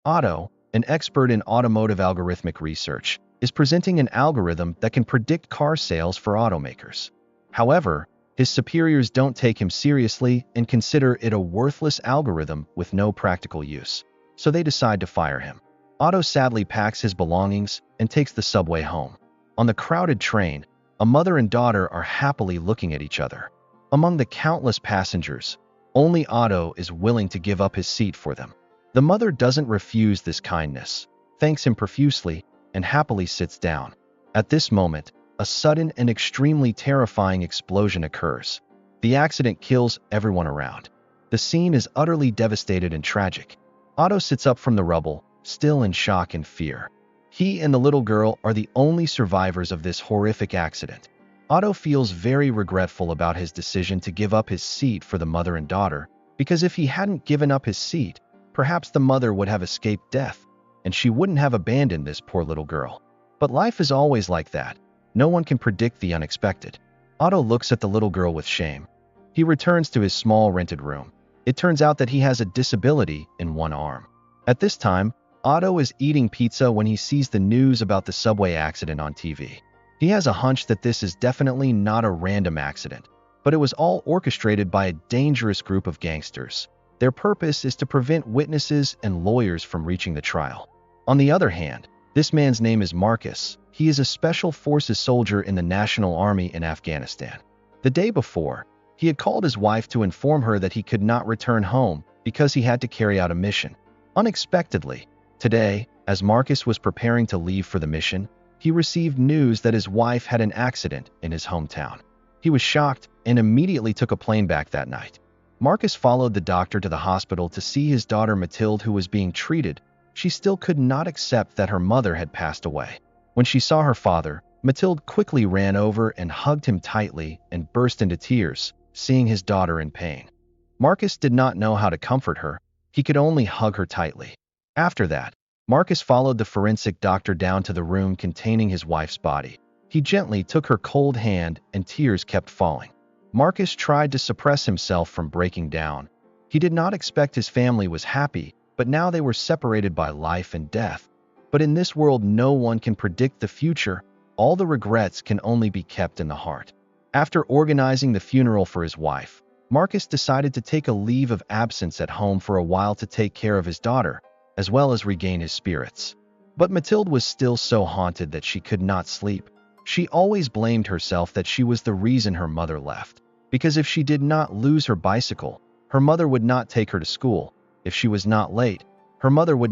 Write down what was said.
Otto, an expert in automotive algorithmic research, is presenting an algorithm that can predict car sales for automakers. However, his superiors don't take him seriously and consider it a worthless algorithm with no practical use, so they decide to fire him. Otto sadly packs his belongings and takes the subway home. On the crowded train, a mother and daughter are happily looking at each other. Among the countless passengers, only Otto is willing to give up his seat for them. The mother doesn't refuse this kindness, thanks him profusely, and happily sits down. At this moment, a sudden and extremely terrifying explosion occurs. The accident kills everyone around. The scene is utterly devastated and tragic. Otto sits up from the rubble, still in shock and fear. He and the little girl are the only survivors of this horrific accident. Otto feels very regretful about his decision to give up his seat for the mother and daughter, because if he hadn't given up his seat, perhaps the mother would have escaped death, and she wouldn't have abandoned this poor little girl. But life is always like that. No one can predict the unexpected. Otto looks at the little girl with shame. He returns to his small rented room. It turns out that he has a disability in one arm. At this time, Otto is eating pizza when he sees the news about the subway accident on TV. He has a hunch that this is definitely not a random accident, but it was all orchestrated by a dangerous group of gangsters. Their purpose is to prevent witnesses and lawyers from reaching the trial. On the other hand, this man's name is Marcus. He is a special forces soldier in the National Army in Afghanistan. The day before, he had called his wife to inform her that he could not return home because he had to carry out a mission. Unexpectedly, today, as Marcus was preparing to leave for the mission, he received news that his wife had an accident in his hometown. He was shocked and immediately took a plane back that night. Marcus followed the doctor to the hospital to see his daughter Mathilde, who was being treated. She still could not accept that her mother had passed away. When she saw her father, Mathilde quickly ran over and hugged him tightly and burst into tears, seeing his daughter in pain. Marcus did not know how to comfort her. He could only hug her tightly. After that, Marcus followed the forensic doctor down to the room containing his wife's body. He gently took her cold hand and tears kept falling. Marcus tried to suppress himself from breaking down. He did not expect his family was happy, but now they were separated by life and death. But in this world, no one can predict the future. All the regrets can only be kept in the heart. After organizing the funeral for his wife, Marcus decided to take a leave of absence at home for a while to take care of his daughter, as well as regain his spirits. But Mathilde was still so haunted that she could not sleep. She always blamed herself that she was the reason her mother left, because if she did not lose her bicycle, her mother would not take her to school. If she was not late, her mother would